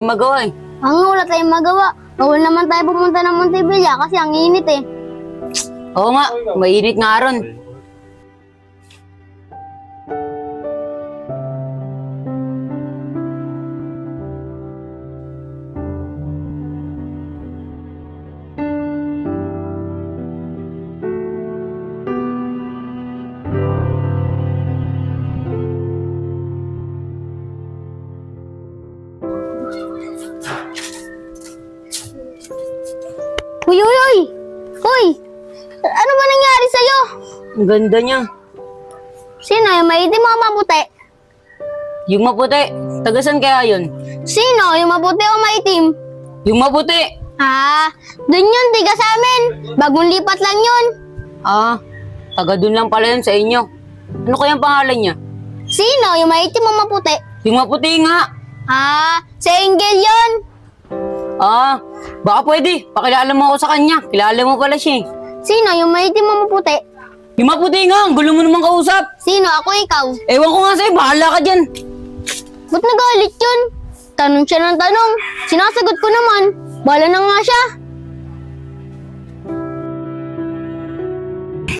magawa eh. Wala tayong magawa. Bawal naman tayo pumunta ng Montevilla kasi ang init eh. Oo nga, mainit nga ron. Uy, uy, uy! Uy! Ano ba nangyari sa'yo? Ang ganda niya. Sino yung maitim o maputi? Yung maputi, tagasan kaya yun? Sino yung maputi o maitim? Yung maputi! Ah, dun yun, tiga sa amin. Bagong lipat lang yun. Ah, taga dun lang pala yun sa inyo. Ano kayang pangalan niya? Sino yung maitim o maputi? Yung maputi nga. Ah, si Angel yun. Ah, baka pwede. Pakilala mo ako sa kanya. Kilala mo pala siya eh. Sino yung maitim o maputi? Yung maputi nga, ang gulo mo naman kausap. Sino? Ako, ikaw. Ewan ko nga sa'yo, bahala ka dyan. Ba't nagalit yun? Tanong siya ng tanong. Sinasagot ko naman. Bala na nga siya.